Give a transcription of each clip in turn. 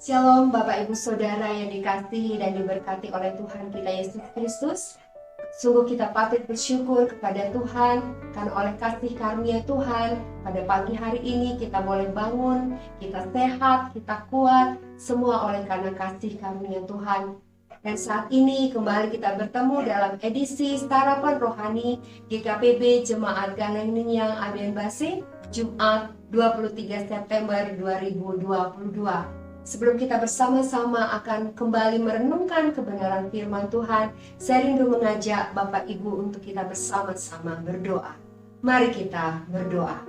Shalom Bapak Ibu Saudara yang dikasihi dan diberkati oleh Tuhan kita Yesus Kristus. Sungguh kita patut bersyukur kepada Tuhan karena oleh kasih karunia Tuhan pada pagi hari ini kita boleh bangun, kita sehat, kita kuat, semua oleh karena kasih karunia Tuhan. Dan saat ini kembali kita bertemu dalam edisi Sarapan Rohani GKPB Jemaat Gananiang Aben Base, Jumat 23 September 2022. Sebelum kita bersama-sama akan kembali merenungkan kebenaran firman Tuhan, saya rindu mengajak Bapak Ibu untuk kita bersama-sama berdoa. Mari kita berdoa.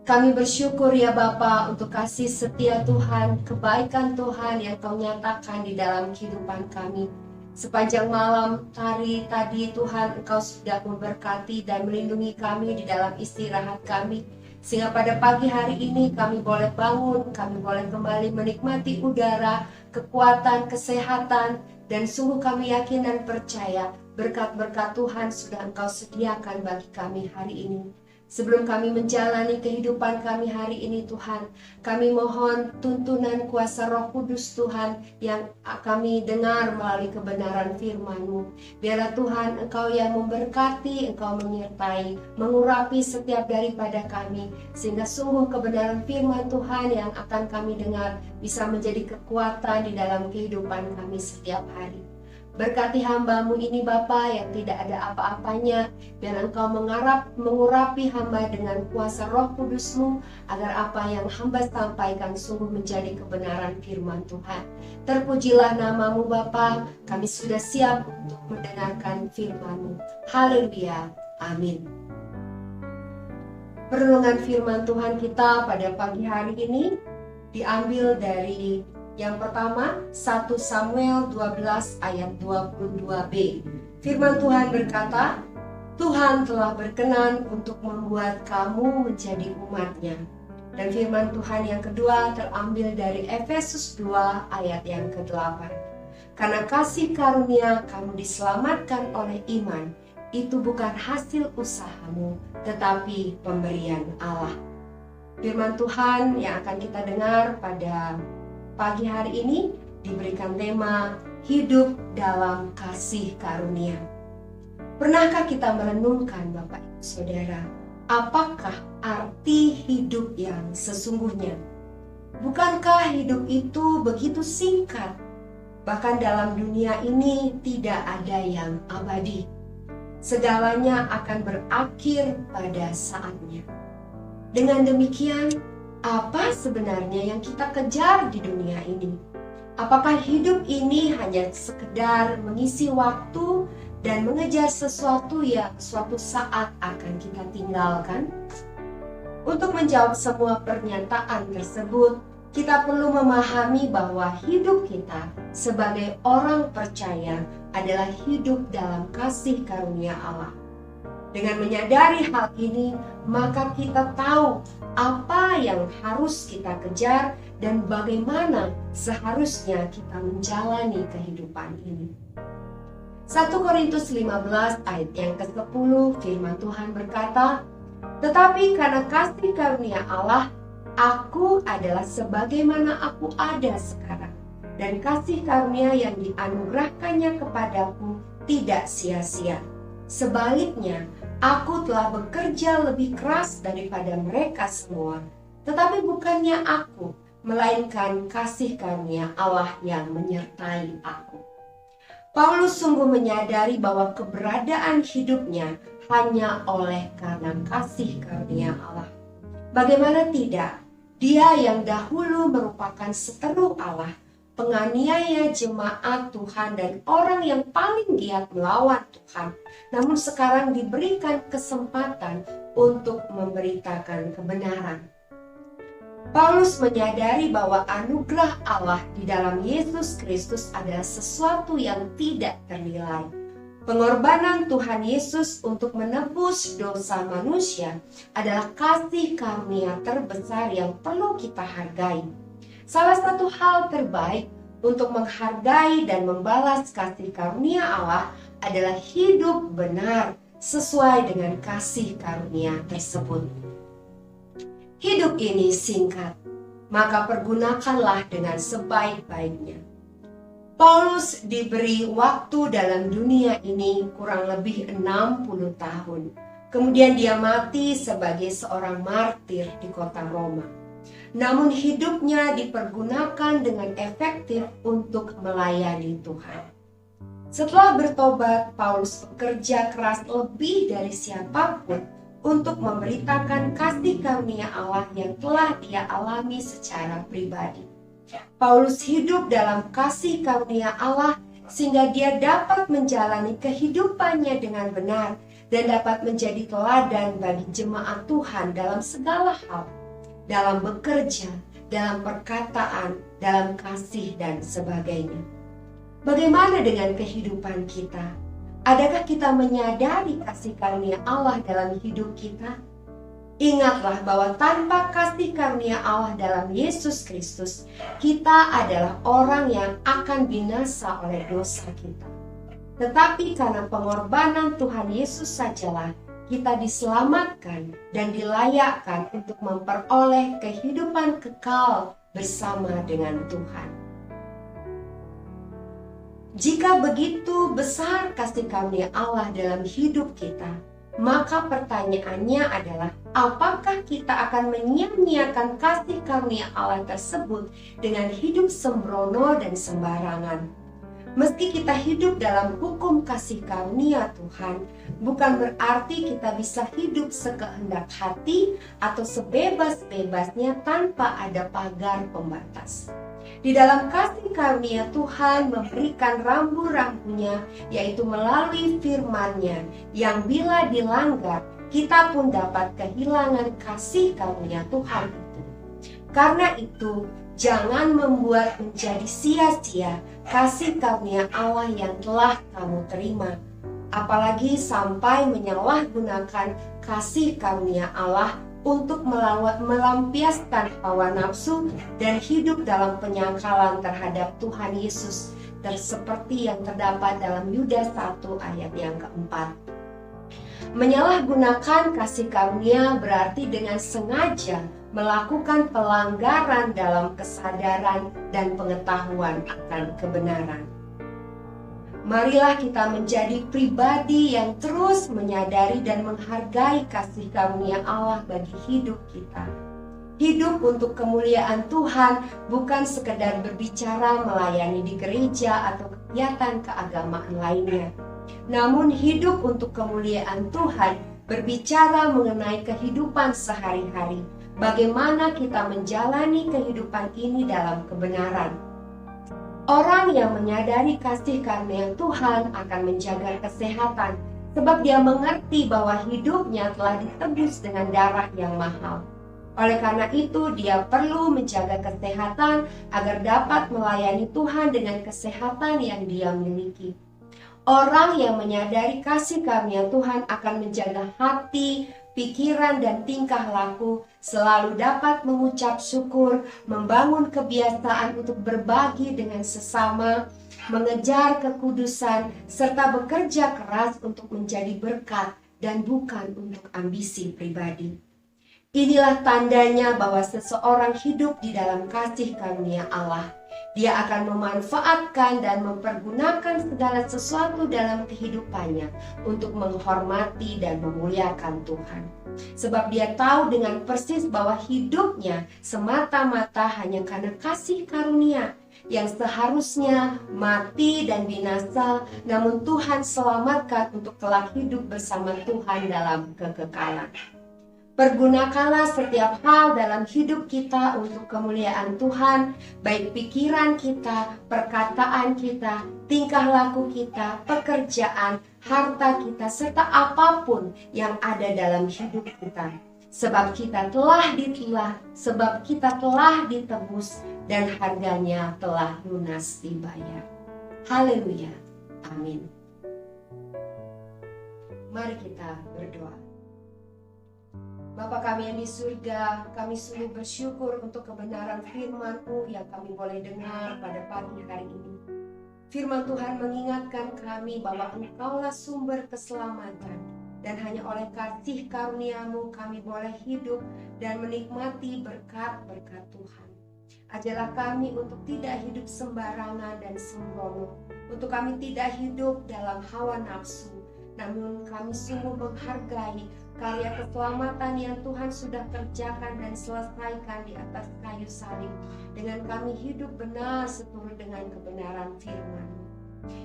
Kami bersyukur ya Bapa untuk kasih setia Tuhan, kebaikan Tuhan yang Kau nyatakan di dalam kehidupan kami. Sepanjang malam hari tadi Tuhan Engkau sudah memberkati dan melindungi kami di dalam istirahat kami. Sehingga pada pagi hari ini kami boleh bangun, kami boleh kembali menikmati udara, kekuatan, kesehatan, dan sungguh kami yakin dan percaya berkat-berkat Tuhan sudah Engkau sediakan bagi kami hari ini. Sebelum kami menjalani kehidupan kami hari ini Tuhan, kami mohon tuntunan kuasa Roh Kudus Tuhan yang kami dengar melalui kebenaran firman-Mu. Biarlah Tuhan Engkau yang memberkati, Engkau menyertai, mengurapi setiap daripada kami, sehingga sungguh kebenaran firman Tuhan yang akan kami dengar bisa menjadi kekuatan di dalam kehidupan kami setiap hari. Berkati hamba-Mu ini Bapa yang tidak ada apa-apanya, biar Engkau mengurapi hamba dengan kuasa Roh Kudus-Mu, agar apa yang hamba sampaikan sungguh menjadi kebenaran firman Tuhan. Terpujilah nama-Mu Bapa, kami sudah siap untuk mendengarkan firman-Mu. Haleluya, amin. Perenungan firman Tuhan kita pada pagi hari ini diambil dari yang pertama, 1 Samuel 12 ayat 22b. Firman Tuhan berkata, Tuhan telah berkenan untuk membuat kamu menjadi umat-Nya. Dan firman Tuhan yang kedua terambil dari Efesus 2 ayat yang ke-8. Karena kasih karunia kamu diselamatkan oleh iman, itu bukan hasil usahamu, tetapi pemberian Allah. Firman Tuhan yang akan kita dengar pada pagi hari ini diberikan tema hidup dalam kasih karunia. Pernahkah kita merenungkan Bapak Ibu Saudara, apakah arti hidup yang sesungguhnya? Bukankah hidup itu begitu singkat? Bahkan dalam dunia ini tidak ada yang abadi. Segalanya akan berakhir pada saatnya. Dengan demikian, apa sebenarnya yang kita kejar di dunia ini? Apakah hidup ini hanya sekedar mengisi waktu dan mengejar sesuatu yang suatu saat akan kita tinggalkan? Untuk menjawab semua pernyataan tersebut, kita perlu memahami bahwa hidup kita sebagai orang percaya adalah hidup dalam kasih karunia Allah. Dengan menyadari hal ini, maka kita tahu apa yang harus kita kejar dan bagaimana seharusnya kita menjalani kehidupan ini. 1 Korintus 15 ayat yang ke-10 firman Tuhan berkata, tetapi karena kasih karunia Allah, aku adalah sebagaimana aku ada sekarang, dan kasih karunia yang dianugerahkannya kepadaku tidak sia-sia. Sebaliknya, aku telah bekerja lebih keras daripada mereka semua, tetapi bukannya aku, melainkan kasih karunia Allah yang menyertai aku. Paulus sungguh menyadari bahwa keberadaan hidupnya hanya oleh karena kasih karunia Allah. Bagaimana tidak, dia yang dahulu merupakan seteru Allah, penganiaya jemaat Tuhan dan orang yang paling giat melawan Tuhan, namun sekarang diberikan kesempatan untuk memberitakan kebenaran. Paulus menyadari bahwa anugerah Allah di dalam Yesus Kristus adalah sesuatu yang tidak ternilai. Pengorbanan Tuhan Yesus untuk menebus dosa manusia adalah kasih karunia terbesar yang perlu kita hargai. Salah satu hal terbaik untuk menghargai dan membalas kasih karunia Allah adalah hidup benar sesuai dengan kasih karunia tersebut. Hidup ini singkat, maka pergunakanlah dengan sebaik-baiknya. Paulus diberi waktu dalam dunia ini kurang lebih 60 tahun. Kemudian dia mati sebagai seorang martir di kota Roma. Namun hidupnya dipergunakan dengan efektif untuk melayani Tuhan. Setelah bertobat, Paulus bekerja keras lebih dari siapapun untuk memberitakan kasih karunia Allah yang telah dia alami secara pribadi. Paulus hidup dalam kasih karunia Allah sehingga dia dapat menjalani kehidupannya dengan benar dan dapat menjadi teladan bagi jemaat Tuhan dalam segala hal, dalam bekerja, dalam perkataan, dalam kasih dan sebagainya. Bagaimana dengan kehidupan kita? Adakah kita menyadari kasih karunia Allah dalam hidup kita? Ingatlah bahwa tanpa kasih karunia Allah dalam Yesus Kristus, kita adalah orang yang akan binasa oleh dosa kita. Tetapi karena pengorbanan Tuhan Yesus sajalah kita diselamatkan dan dilayakkan untuk memperoleh kehidupan kekal bersama dengan Tuhan. Jika begitu besar kasih karunia Allah dalam hidup kita, maka pertanyaannya adalah apakah kita akan menyia-nyiakan kasih karunia Allah tersebut dengan hidup sembrono dan sembarangan? Meski kita hidup dalam hukum kasih karunia Tuhan, bukan berarti kita bisa hidup sekehendak hati atau sebebas-bebasnya tanpa ada pagar pembatas. Di dalam kasih karunia Tuhan memberikan rambu-rambunya, yaitu melalui firman-Nya, yang bila dilanggar, kita pun dapat kehilangan kasih karunia Tuhan itu. Karena itu, jangan membuat menjadi sia-sia kasih karunia Allah yang telah kamu terima, apalagi sampai menyalahgunakan kasih karunia Allah untuk melampiaskan hawa nafsu dan hidup dalam penyangkalan terhadap Tuhan Yesus, seperti yang terdapat dalam Yudas 1 ayat yang keempat. Menyalahgunakan kasih karunia berarti dengan sengaja melakukan pelanggaran dalam kesadaran dan pengetahuan akan kebenaran. Marilah kita menjadi pribadi yang terus menyadari dan menghargai kasih karunia Allah bagi hidup kita. Hidup untuk kemuliaan Tuhan bukan sekedar berbicara melayani di gereja atau kegiatan keagamaan lainnya. Namun hidup untuk kemuliaan Tuhan berbicara mengenai kehidupan sehari-hari. Bagaimana kita menjalani kehidupan ini dalam kebenaran. Orang yang menyadari kasih karunia Tuhan akan menjaga kesehatan, sebab dia mengerti bahwa hidupnya telah ditebus dengan darah yang mahal. Oleh karena itu, dia perlu menjaga kesehatan agar dapat melayani Tuhan dengan kesehatan yang dia miliki. Orang yang menyadari kasih karunia Tuhan akan menjaga hati, pikiran, dan tingkah laku, selalu dapat mengucap syukur, membangun kebiasaan untuk berbagi dengan sesama, mengejar kekudusan, serta bekerja keras untuk menjadi berkat dan bukan untuk ambisi pribadi. Inilah tandanya bahwa seseorang hidup di dalam kasih karunia Allah. Dia akan memanfaatkan dan mempergunakan segala sesuatu dalam kehidupannya untuk menghormati dan memuliakan Tuhan. Sebab dia tahu dengan persis bahwa hidupnya semata-mata hanya karena kasih karunia yang seharusnya mati dan binasa, namun Tuhan selamatkan untuk kelak hidup bersama Tuhan dalam kekekalan. Pergunakanlah setiap hal dalam hidup kita untuk kemuliaan Tuhan, baik pikiran kita, perkataan kita, tingkah laku kita, pekerjaan, harta kita, serta apapun yang ada dalam hidup kita. Sebab kita telah ditebus dan harganya telah lunas dibayar. Haleluya. Amin. Mari kita berdoa. Bapa kami yang di surga, kami sungguh bersyukur untuk kebenaran firman-Mu yang kami boleh dengar pada pagi hari ini. Firman Tuhan mengingatkan kami bahwa Engkaulah sumber keselamatan, dan hanya oleh kasih karunia-Mu kami boleh hidup dan menikmati berkat-berkat Tuhan. Ajarlah kami untuk tidak hidup sembarangan dan sembrono, untuk kami tidak hidup dalam hawa nafsu, namun kami sungguh menghargai karya keselamatan yang Tuhan sudah kerjakan dan selesaikan di atas kayu salib, dengan kami hidup benar seturut dengan kebenaran firman-Mu.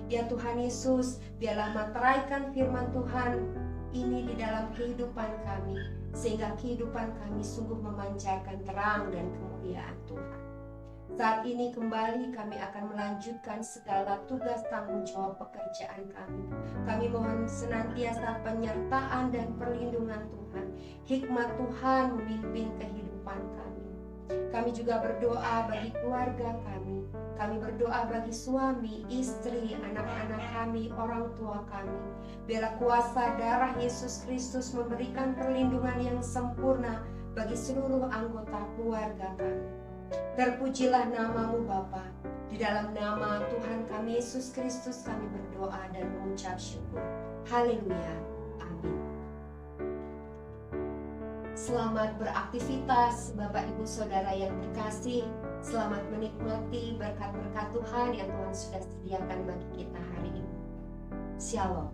Ya Tuhan Yesus, biarlah materaikan firman Tuhan ini di dalam kehidupan kami, sehingga kehidupan kami sungguh memancarkan terang dan kemuliaan Tuhan. Saat ini kembali kami akan melanjutkan segala tugas tanggung jawab pekerjaan kami. Kami mohon senantiasa penyertaan dan perlindungan Tuhan. Hikmat Tuhan memimpin kehidupan kami. Kami juga berdoa bagi keluarga kami. Kami berdoa bagi suami, istri, anak-anak kami, orang tua kami. Biarlah kuasa darah Yesus Kristus memberikan perlindungan yang sempurna bagi seluruh anggota keluarga kami. Terpujilah nama-Mu Bapa. Di dalam nama Tuhan kami Yesus Kristus kami berdoa dan mengucap syukur. Haleluya. Amin. Selamat beraktivitas Bapak Ibu Saudara yang terkasih. Selamat menikmati berkat-berkat Tuhan yang Tuhan sudah sediakan bagi kita hari ini. Shalom.